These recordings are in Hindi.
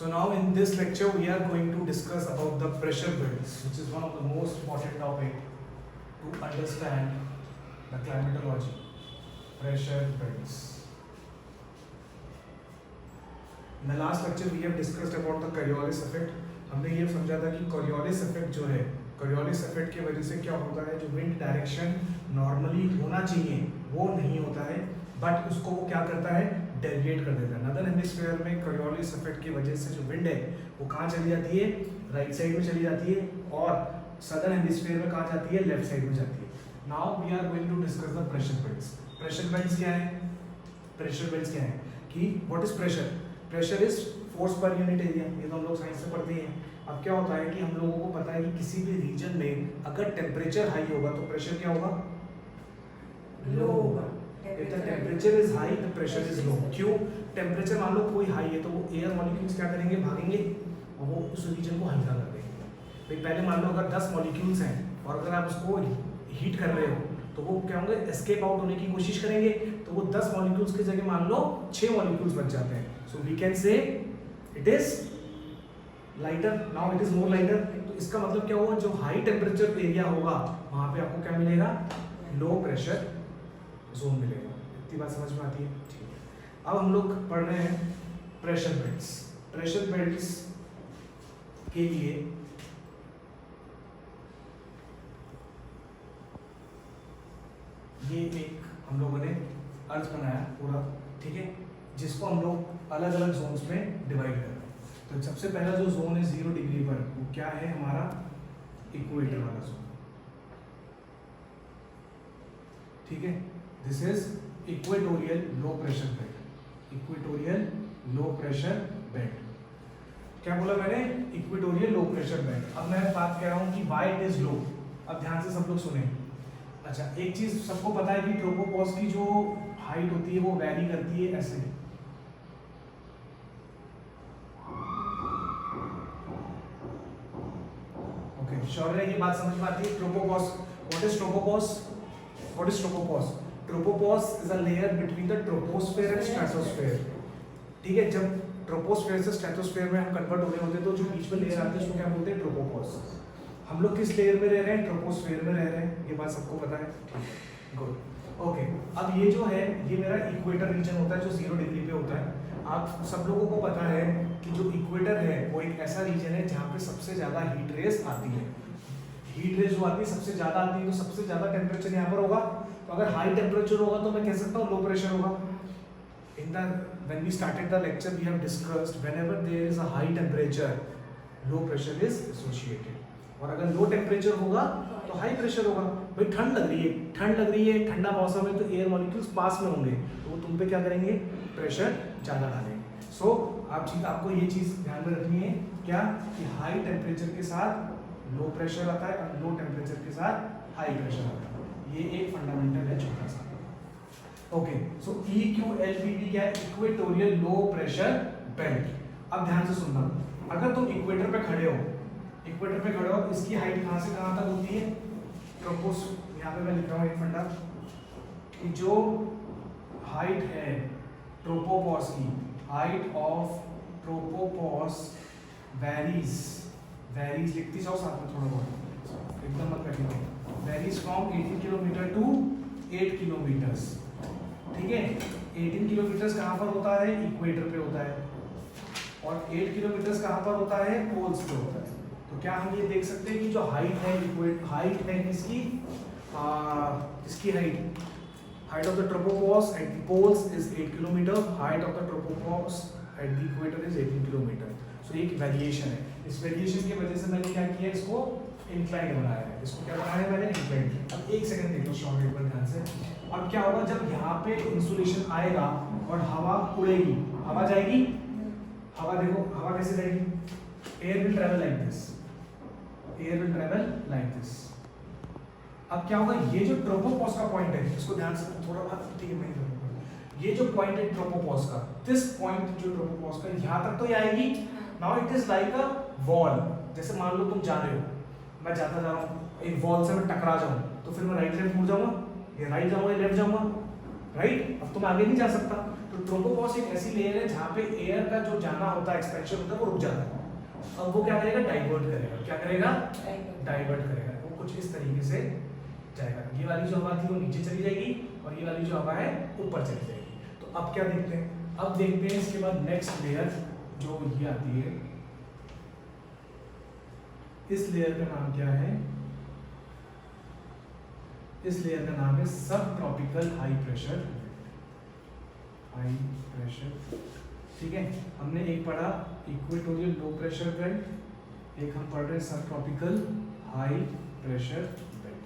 So now in this lecture we are going to discuss about the pressure belts, which is one of the most important topic to understand the climatology. Pressure belts. In the last lecture we have discussed about the Coriolis effect. हमने ये समझा था कि Coriolis effect जो है, Coriolis effect की वजह से क्या होता है, जो wind direction normally होना चाहिए वो नहीं होता है, बट उसको वो क्या करता है, डेविएट कर देता है। नदर्न हेमिस्फीयर में Coriolis effect की वजह से जो विंड है वो कहाँ चली जाती है, राइट साइड में चली जाती है, और सदर्न हेमिस्फीयर में कहाँ जाती है, लेफ्ट साइड में जाती है। Now we are going to discuss the pressure belts. Pressure belts क्या है, प्रेशर बेल्ट्स क्या है कि what is pressure, pressure is force per unit area, ये तो हम लोग साइंस में पढ़ते हैं। अब क्या होता है कि हम लोगों को पता है कि किसी भी रीजन में अगर टेम्परेचर हाई होगा तो प्रेशर क्या होगा, लो होगा। If the temperature is high, the pressure is low. क्यों, टेम्परेचर मान लो कोई हाई है तो वो एयर मॉलिक्यूल्स क्या करेंगे, भागेंगे और वो उस रीजन को हल्का कर देंगे। भाई पहले मान लो अगर 10 मॉलिक्यूल्स हैं और अगर आप उसको हीट कर रहे हो तो वो क्या होंगे, एस्केप आउट होने की कोशिश करेंगे, तो वो 10 मॉलिक्यूल्स की जगह मान लो 6 मॉलिक्यूल्स बच जाते हैं। So we can say it is lighter, now it is more lighter. तो इसका मतलब क्या हुआ, जो हाई टेम्परेचर एरिया होगा वहां पे आपको क्या मिलेगा, लो प्रेशर जोन मिलेगा। इतनी बात समझ में आती है, ठीक है। अब हम लोग पढ़ रहे हैं प्रेशर बेल्ट्स। प्रेशर बेल्ट्स के लिए ये एक हम लोगों ने अर्थ बनाया पूरा, ठीक है, जिसको हम लोग अलग अलग जोन्स में डिवाइड कर रहे हैं। तो सबसे पहला जो जोन है 0 डिग्री पर, वो क्या है हमारा, इक्वेटर वाला जोन, ठीक है। This is equatorial low pressure belt, equatorial low pressure belt. क्या बोला मैंने, इक्वेटोरियल लो प्रेशर बेल्ट। अब मैं बात कर रहा हूं कि व्हाई इट इज लो। अब ध्यान से सब लोग सुने। अच्छा, एक चीज सबको पता है कि ट्रोपोपॉज की जो हाइट होती है वो वैरी करती है ऐसे, ओके श्योर है, ये बात समझ में आती है। Tropopause, what is tropopause, what is tropopause, tropopause is a layer between the troposphere and stratosphere, ठीक है। जब ट्रोपोस्फेयर से स्ट्रेटोस्फेयर में हम कन्वर्ट हो रहे होते हैं तो जो बीच में लेयर आती है उसको क्या बोलते हैं, ट्रोपोपॉज। हम लोग किस लेयर में रह रहे हैं, ट्रोपोस्फेयर में रह रहे हैं, ये बात सबको पता है, ठीक है, गुड, ओके। अब ये जो है ये मेरा इक्वेटर रीजन होता है जो 0 डिग्री पे होता है। आप सब लोगों को पता है कि जो इक्वेटर है वो एक ऐसा रीजन है जहाँ पे सबसे ज्यादा हीट रेस आती है। हीट रेस जो आती है सबसे ज्यादा आती है, तो सबसे ज्यादा टेम्परेचर यहाँ पर होगा। तो अगर हाई टेम्परेचर होगा तो मैं कह सकता हूँ लो प्रेशर होगा। In the when we started the lecture we have discussed whenever there is a high temperature low pressure is associated, और अगर लो टेम्परेचर होगा तो हाई प्रेशर होगा। भाई ठंड लग रही है, ठंड लग रही है, ठंडा मौसम है तो एयर मॉलिक्यूल्स पास में होंगे तो वो तुम पे क्या करेंगे, प्रेशर ज़्यादा डालेंगे। सो आपको ये चीज़ ध्यान में रखनी है क्या, कि हाई टेम्परेचर के साथ लो प्रेशर आता है और लो टेम्परेचर के साथ हाई प्रेशर आता है। ये एक फंडामेंटल है छोटा सा, ओके। सो EQLBB क्या है, इक्वेटोरियल लो प्रेशर बेल्ट। अब ध्यान से सुनना, अगर तुम इक्वेटर पे खड़े हो, इक्वेटर पे खड़े हो, इसकी हाइट कहाँ से कहाँ तक होती है, ट्रोपोस, यहाँ पे मैं लिख रहा हूँ एक फंडा कि जो हाइट है ट्रोपोपॉज की, height of tropopause varies, varies लिखती जाओ साथ में थोड़ा बहुत, एकदम मत करना, varies from 18 kilometre to 8 kilometres, ठीक है। 18 किलोमीटर्स कहाँ पर होता है, इक्वेटर पे होता है, और 8 किलोमीटर्स कहाँ पर होता है, पोल्स पे होता है। तो क्या हम ये देख सकते हैं कि जो हाइट है, हाइट है किसकी, इसकी height of the tropopause at the poles is 8 kilometre, height of the tropopause at the equator is 18 kilometre. So एक वेरिएशन है, इस वेरिएशन की वजह से मैंने क्या किया, इसको इंक्लाइंड बनाया है, इसको क्या बनाया है मैंने, इंक्लाइंड। अब एक सेकंड देखो शॉर्ट एक बार ध्यान से। अब क्या होगा, जब यहाँ पे इंसुलेशन आएगा और हवा उड़ेगी, हवा जाएगी, हवा देखो हवा कैसे जाएगी, air will travel like this, air will travel like this. अब क्या होगा, ये जो ट्रोपोपॉज का पॉइंट है, इसको ध्यान से थोड़ा, ठीक है मैं ये जो पॉइंट है ट्रोपोपॉज का, दिस पॉइंट जो ट्रोपोपॉज का, यहाँ तक तो ये आएगी। Now it is like a wall, जैसे मान लो तुम जा रहे हो, मैं जाता जा रहा हूँ, एक वॉल से मैं टकरा जाऊँ तो फिर मैं राइट लेफ्ट मुड़ जाऊँगा, या राइट जाऊँगा या लेफ्ट जाऊँगा, राइट। अब तुम आगे नहीं जा सकता, तो ट्रोपोपॉज एक ऐसी लेयर है जहाँ पे एयर का जो जाना होता है, एक्सपेंशन होता है, वो रुक जाता है। अब वो क्या करेगा, डाइवर्ट करेगा। क्या करेगा, डाइवर्ट करेगा। वो कुछ इस तरीके से जाएगा। ये वाली जो हवा थी वो नीचे चली जाएगी और ये वाली जो हवा है ऊपर चली जाएगी। तो अब क्या देखते हैं, अब देखते हैं इसके बाद नेक्स्ट लेयर जो ये आती है। इस लेयर का नाम क्या है, इस लेयर का नाम है सब tropical high pressure, high pressure. ठीक है, हमने एक पढ़ा इक्वेटोरियल लो प्रेशर बेल्ट, एक हम पढ़ रहे हैं सब ट्रॉपिकल हाई प्रेशर बेल्ट।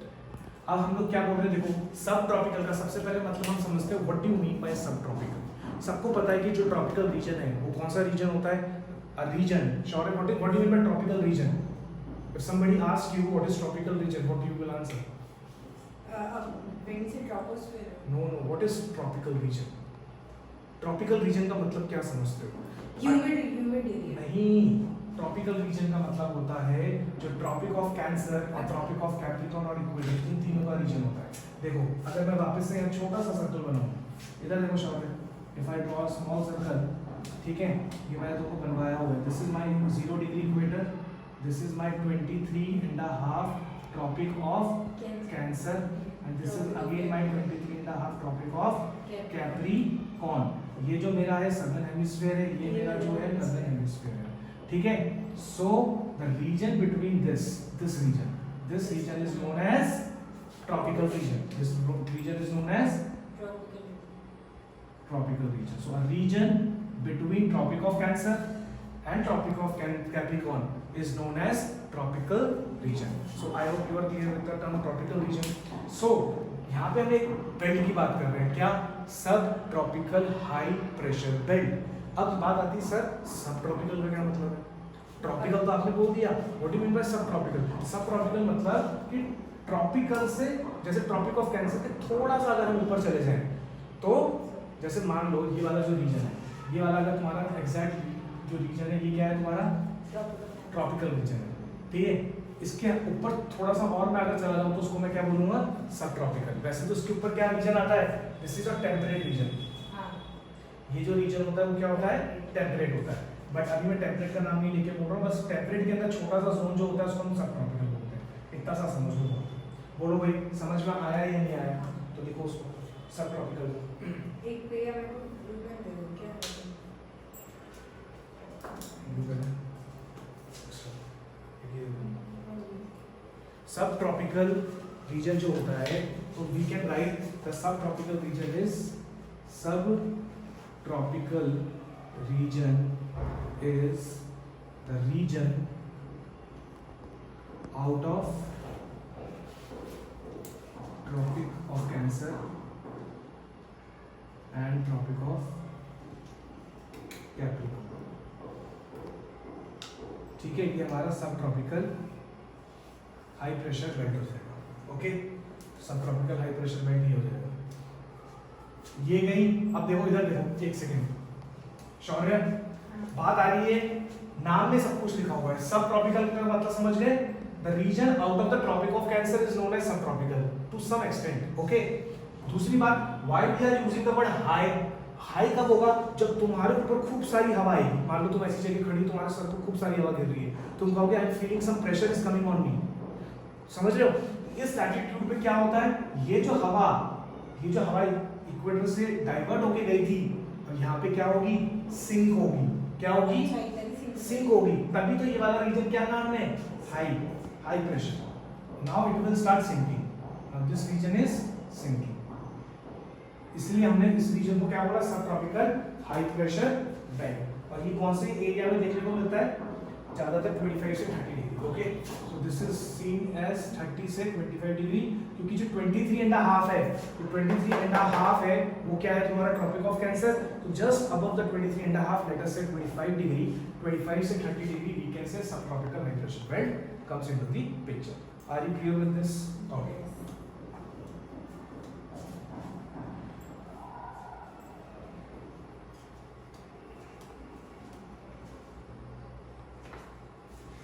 अब हम लोग क्या बोल रहे हैं, देखो सब ट्रॉपिकल का सबसे पहले मतलब हम समझते हैं what do you mean bye सब ट्रॉपिकल। सबको पता है कि जो ट्रॉपिकल रीजन है वो कौन सा रीजन होता है, a region. Short what do you mean by tropical region? If somebody ask you what is tropical region, what you will answer? When say troposphere. No no, what is tropical region? Tropical region का मतलब क्या समझते हो? Humid area. नहीं, ट्रॉपिकल रीजन का मतलब होता है जो ट्रॉपिक ऑफ कैंसर और ट्रॉपिक ऑफ कैप्रिकॉर्न और इक्वेटर, इन तीनों का रीजन होता है। देखो अगर मैं वापस से यहाँ छोटा सा सर्कल बनाऊं, इधर देखो short, if I draw a small circle, ठीक है, ये मैंने तुमको बनवाया हुआ है। This is my 0 degree equator, this is my 23.5 tropic of cancer and this is again my 23.5 tropic of capricorn. ये जो मेरा है सदर्न हेमिस्फीयर है, ये मेरा जो है नॉर्दर्न हेमिस्फीयर है। ठीक है, so the region between this region is known as tropical region. This region is known as tropical region. So a region between tropic of cancer and tropic of capricorn is known as tropical region. So I hope you are clear with the term tropical region. So यहाँ पे हम एक बेल्ट की बात कर रहे हैं, क्या, सब ट्रॉपिकल हाई प्रेशर बेल्ट। अब बात आती है सर सब ट्रॉपिकल का क्या मतलब है? ट्रॉपिकल तो आपने बोल दिया, what do you mean bye सब ट्रॉपिकल? सब ट्रॉपिकल मतलब कि ट्रॉपिकल से, जैसे ट्रॉपिक ऑफ कैंसर के थोड़ा सा अगर हम ऊपर चले जाएं, तो जैसे मान लो ये वाला जो रीजन है, ये वाला अगर तुम्हारा एग्जैक्ट जो रीजन है, ये क्या है तुम्हारा ट्रॉपिकल रीजन है। ठीक है, इसके ऊपर थोड़ा सा और मैं अगर चला जाऊं तो उसको मैं क्या बोलूंगा, सब ट्रॉपिकल। वैसे तो इसके ऊपर क्या रीजन आता है, this is a temperate region. ये जो रीजन होता है वो क्या होता है, टेम्परेट होता है। बट अभी मैं टेम्परेट का नाम नहीं लेके बोल रहा हूँ, बस टेम्परेट के अंदर छोटा सा जोन जो होता है उसको हम सब ट्रॉपिकल बोलते हैं। इतना सा समझ लो, बोलो भाई समझ में आया या नहीं आया, तो लिखो उसको सब ट्रॉपिकल। एक पे या मेरे को ब्लू पेन दे दो क्या सब ट्रॉपिकल रीजन जो होता है, तो we can write the sub tropical region is, sub tropical region is the region out of tropic of Cancer and tropic of Capricorn। ठीक है, ये हमारा सब ट्रॉपिकल हाई प्रेशर बेल्ट हो जाएगा। ओके, सब ट्रॉपिकल हाई प्रेशर बेल्ट ही हो जाएगा। ये गई। अब देखो इधर देखो, एक सेकेंड शौर्य, बात आ रही है, नाम में सब कुछ लिखा हुआ है। सब ट्रॉपिकल का मतलब समझ गए, the region out of the tropic of Cancer is known as sub tropical to some extent. Okay, दूसरी बात, why we are using the word high. High कब होगा, जब तुम्हारे ऊपर खूब सारी हवा आएगी। मान लो तुम ऐसी जगह खड़ी, तुम्हारे सर पर खूब सारी हवा गिर रही है, तुम कहोगे I am feeling some pressure is coming on me. समझ रहे हो, इस लैटिट्यूड पे क्या होता है, ये जो हवा इक्वेटर से डाइवर्ट होके गई थी, और यहाँ पे क्या होगी, सिंक होगी। क्या होगी, सिंक होगी। तभी तो ये वाला रीजन क्या नाम है, high pressure. Now it will start sinking, now this region is sinking. इसलिए हमने इस रीजन को क्या बोला, सब ट्रॉपिकल हाई प्रेशर बेल्ट। और ये कौन से एरिया में देखने को मिलता है, ज्यादातर 25 से 30 degree. Okay, so this is seen as 30 से 25 डिग्री, क्योंकि जो 23.5 है, जो 23.5 है वो क्या है तुम्हारा ट्रॉपिक ऑफ कैंसर। तो just above the 23.5, let us से 25 डिग्री, 25 से 30 degree we can say subtropical high pressure belt comes into the picture. Are you clear with this topic?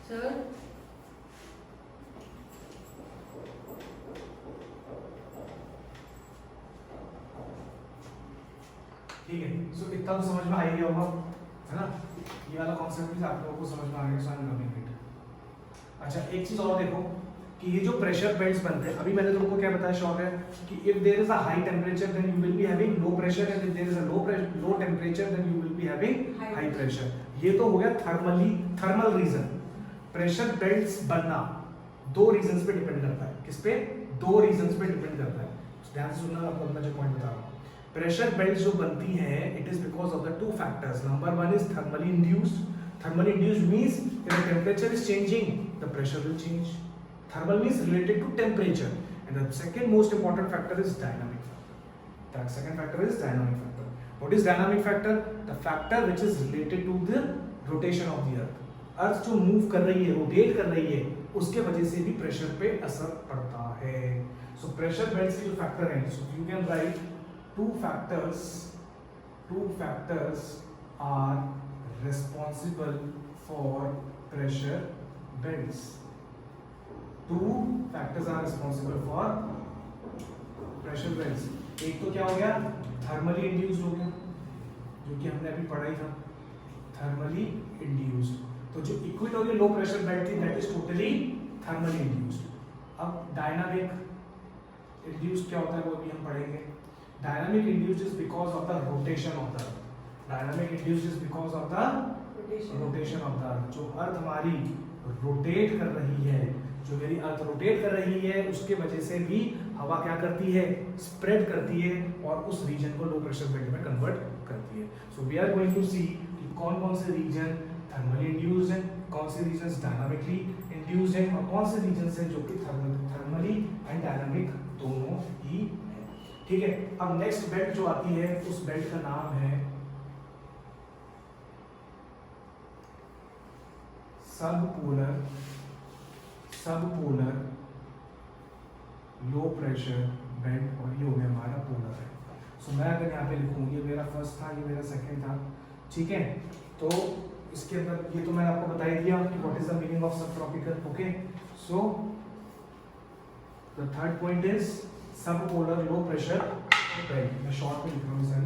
Sir ठीक है, सो इतना तो समझ में आ ही गया होगा, है ना? ये वाला कॉन्सेप्ट भी आप लोगों को समझ में आ गया, सो लर्निंग इट। अच्छा, एक चीज और देखो कि ये जो प्रेशर बेल्ट्स बनते हैं, अभी मैंने तुमको क्या बताया शौक है कि if there is a high temperature then you will be having low pressure, and if there is a low temperature then you will be having high pressure. ये तो हो गया थर्मल रीजन। प्रेशर बेल्ट्स बनना दो रीजंस पे डिपेंड करता है। किस पे? दो रीजंस पे डिपेंड करता है। ध्यान से सुनना, आपको अपना जो पॉइंट बता रहा हूँ। प्रेशर बेल्ट्स जो बनती हैं, it is because of the two factors. Number one is thermally induced. Thermally induced means if the temperature is changing, the pressure will change. Thermal means related to temperature. And the second most important factor is dynamic factor. The second factor is dynamic factor. What is dynamic factor? The factor which is related to the rotation of the earth. अर्थ जो मूव कर रही है, रोटेट कर रही है, उसके वजह से भी प्रेशर पे असर पड़ता है। सो प्रेशर बेल्ट्स के जो फैक्टर हैं, so you can right two factors are responsible for pressure belts. Two factors are responsible for pressure belts. एक तो क्या हो गया? थर्मली इंड्यूस्ड हो गया, जो कि हमने अभी पढ़ा ही था, थर्मली इंड्यूस्ड। तो जो इक्वेटोरियल लो प्रेशर बेल्ट थी, that is totally thermally induced. अब डायनामिक इंड्यूस्ड क्या होता है, वो भी हम पढ़ेंगे। Dynamic induced is because of the rotation of the earth. Dynamic induced is because of the rotation of the earth. जो अर्थ हमारी रोटेट कर रही है, जो मेरी अर्थ रोटेट कर रही है, उसके वजह से भी हवा क्या करती है? स्प्रेड करती है और उस रीजन को लो प्रेशर बेल्ट में कन्वर्ट करती है। So we are going to see कि कौन कौन से रीजन थर्मली इंड्यूस्ड हैं, कौन से रीजन डायनामिकली इंड्यूस्ड हैं, और कौन से रीजन हैं जो कि थर्मली एंड डायनामिक दोनों ही हैं। ठीक है, अब नेक्स्ट बेल्ट जो आती है, उस बेल्ट का नाम है सबपोलर लो प्रेशर बेल्ट, और ये हो गया हमारा पोलर है। सो मैं अगर यहाँ पे लिखूँ, ये मेरा फर्स्ट था, ये मेरा सेकंड था, ठीक है? तो इसके अंदर ये तो मैंने आपको बता ही दिया कि what is the meaning of sub tropical. Okay, so the third point is subpolar low pressure belt. मैं शॉर्ट में लिख रहा हूँ sir,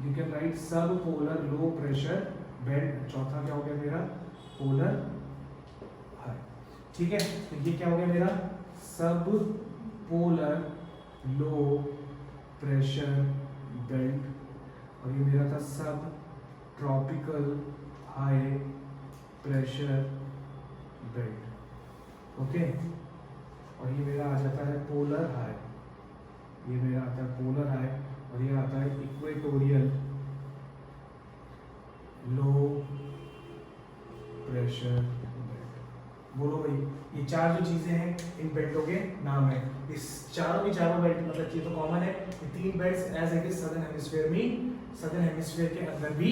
you can write subpolar low pressure belt. चौथा क्या हो गया मेरा? Polar high. ठीक है, तो ये क्या हो गया मेरा? सब पोलर लो प्रेशर बेल्ट, और ये मेरा था सब tropical high pressure belt. Okay, और ये मेरा आ जाता है पोलर हाई, ये मेरा आता है पोलर हाई, और ये आता है इक्वेटोरियल लो प्रेशर बेल्ट। बोलो भाई, ये चार जो चीजें हैं, इन बेल्टों के नाम है। इस चारों की चारों बेल्ट, मतलब ये तो कॉमन है, ये तीन belts as it is southern hemisphere में, सदर्न हेमिस्फीयर के अंदर भी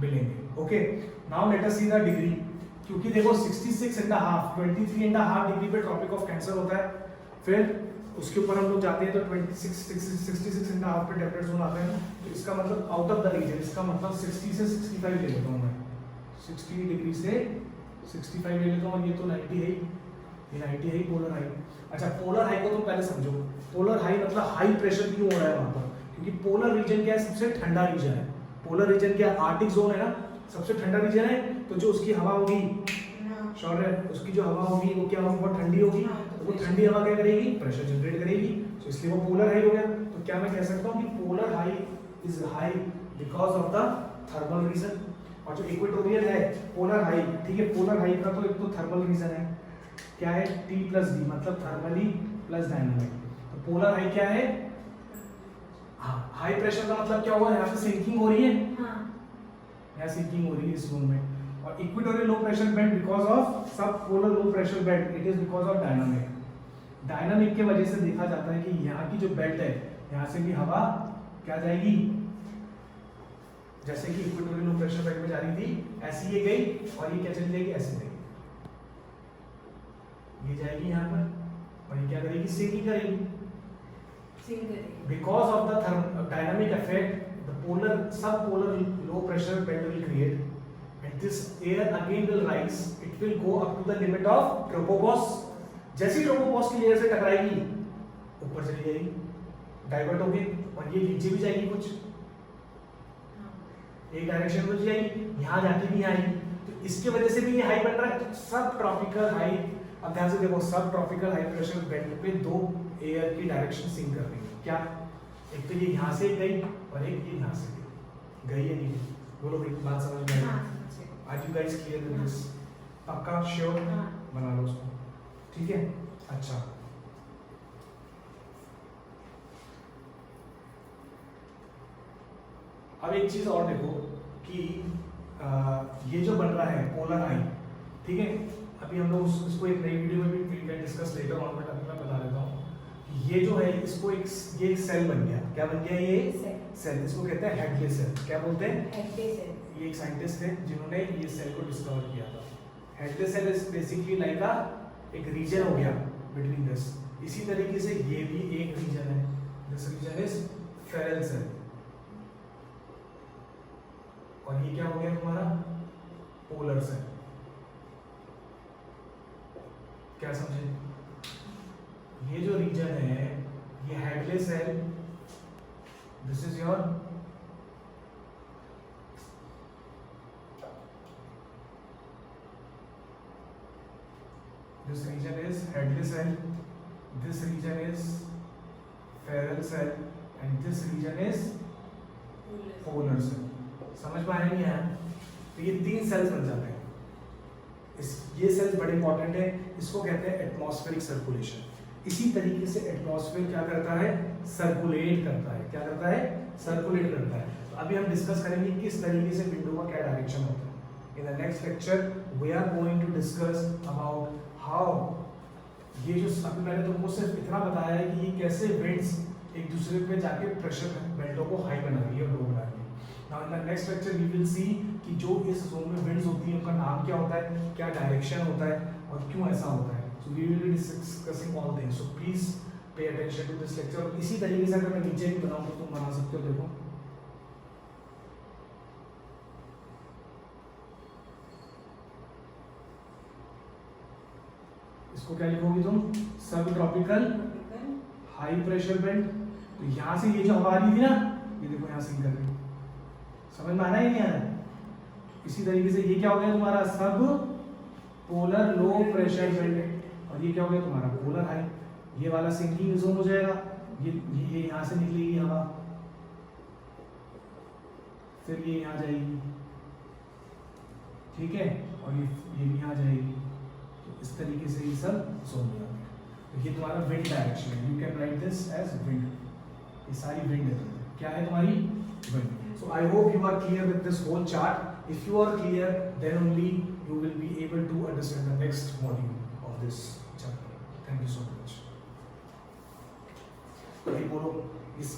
मिलेंगे। Okay, now let us see the degree. क्योंकि देखो 23.5 डिग्री पे ट्रॉपिक ऑफ कैंसर होता है, फिर उसके ऊपर हम लोग जाते हैं तो 66.5 पे टेम्परेट जोन आता है। तो इसका मतलब आउट ऑफ द रीजन, इसका मतलब 60 से 65 ले लेता हूँ मैं, 60 डिग्री से 65 ले लेता हूँ, और ये तो 90 है, ये 90 है पोलर हाई। अच्छा, पोलर हाई को तुम पहले समझो। पोलर हाई मतलब हाई प्रेशर क्यों हो रहा है वहाँ पर? क्योंकि पोलर रीजन क्या है? सबसे ठंडा रीजन है। पोलर रीजन क्या? आर्टिक जोन है ना, सबसे ठंडा रीजन है। तो जो उसकी हवा होगी, श्योर है, उसकी जो हवा होगी वो क्या होगी? बहुत ठंडी होगी। तो वो ठंडी हवा क्या करेगी? प्रेशर जनरेट करेगी। तो इसलिए वो पोलर हाई हो गया। तो क्या मैं कह सकता हूँ कि polar high is high because of the thermal region. और जो इक्वेटोरियल है पोलर हाई, ठीक है, पोलर हाई का तो एक तो थर्मल रीजन है, क्या है? T प्लस डी, मतलब थर्मली प्लस डायनामिक। तो पोलर हाई क्या है? हाँ, हाई प्रेशर का मतलब क्या हुआ? यहाँ से सिंकिंग हो रही है, यहाँ सिंकिंग हो रही है इस जोन में। और equatorial low pressure belt because of sub polar low pressure belt, it is because of dynamic. Dynamic के वजह से देखा जाता है कि यहाँ की जो बेल्ट है, यहाँ से भी हवा क्या जाएगी? जैसे कि इक्वेटोरियल लो प्रेशर बेल्ट में जा रही थी, ऐसी ये गई, और ये क्या चली जाएगी? ऐसे जाएगी, ये जाएगी यहाँ पर, और ये क्या करेगी? सिंकिंग करेगी। Because of the dynamic effect, the polar subpolar low pressure belt will create, and this air again will rise, it will go up to the limit of tropopause। जैसे ट्रोपोपॉज की लेयर से टकराएगी, ऊपर चली जाएगी, डाइवर्ट होगी, और ये नीचे भी जाएगी कुछ, एक डायरेक्शन में जाएगी, यहाँ जाके भी आएगी, तो इसकी वजह से भी ये हाई बन रहा है। तो सब ट्रॉपिकल हाई, अब ध्यान से देखो, सब ट्रॉपिकल हाई प्रेशर बेल्ट पे दो एयर की डायरेक्शन सिंक कर रही है। क्या? एक तो ये यहाँ से गई और एक ये यहाँ से गई है, नहीं गई? बोलो भाई, बात समझ में आई? आज you guys clear with this? पक्का श्योर? बना लो उसको, ठीक है? अच्छा, अब एक चीज और देखो कि ये जो बन रहा है पोलर आई, ठीक है? अभी हम लोग इसको एक नई वीडियो में भी डिस्कस लेटर ऑन, बट अभी मैं बता देता हूँ कि ये जो है इसको ये एक सेल बन गया। क्या बन गया? ये सेल, इसको कहते हैं हेडले सेल। क्या बोलते हैं? Hadley cell. ये एक साइंटिस्ट थे जिन्होंने ये सेल को डिस्कवर किया था। Hadley cell is basically like एक रीजन हो गया बिटवीन दिस। इसी तरीके से ये भी एक रीजन है, this region is Ferrel cell, और ये क्या हो गया तुम्हारा? Polar cell. क्या समझे? ये जो रीजन है ये Hadley cell, this is your this region is headley cell, this region is feral cell, and this region is polar cell. समझ में आया नहीं आया? तो ये तीन सेल्स बन जाते हैं। ये सेल्स बड़े इंपॉर्टेंट है, इसको कहते हैं एटमॉस्फेरिक सर्कुलेशन। इसी तरीके से एटमॉस्फेयर क्या करता है? सर्कुलेट करता है। क्या करता है? सर्कुलेट करता है। तो अभी हम डिस्कस करेंगे किस तरीके से विंडो का क्या डायरेक्शन होता है। In the next lecture we are going to discuss about how ये जो अभी मैंने तुमको सिर्फ इतना बताया है कि ये कैसे विंड्स एक दूसरे पे जाके प्रेशर बेल्टों को हाई बना रही है और लो बना रही है। Now in the next lecture we will see कि जो इस जोन में विंड्स होती हैं उनका नाम क्या होता है, क्या डायरेक्शन होता है और क्यों ऐसा होता है। So we will be discussing all things, so please pay attention to this lecture. और इसी तरीके से अगर मैं नीचे भी बनाऊं तो तुम बना सकते हो। देखो इसको क्या लिखोगी तुम? सब ट्रॉपिकल हाई प्रेशर बेल्ट। तो यहाँ से ये जो हवा आ रही थी ना, ये देखो यहाँ सिंक कर रही है। समझ में आ रहा है नहीं आ रहा? इसी तरीके से ये क्या हो गया तुम्हारा? सब पोलर लो प्रेशर बेल्ट। और ये क्या हो गया तुम्हारा? Polar high. ये वाला सिंकिंग जोन हो जाएगा, ये यहाँ से निकलेगी हवा, फिर ये यहाँ जाएगी, ठीक है? और ये भी यहाँ जाएगी। इस तरीके से ये सब जोन हो जाते हैं। तो ये तुम्हारा विंड डायरेक्शन है। You can write this as wind. ये सारी विंड है। क्या है तुम्हारी? Wind. So I hope you are clear with this whole chart. If you are clear then only you will be able to understand the next module of this chapter. Thank you so much. बोलो इस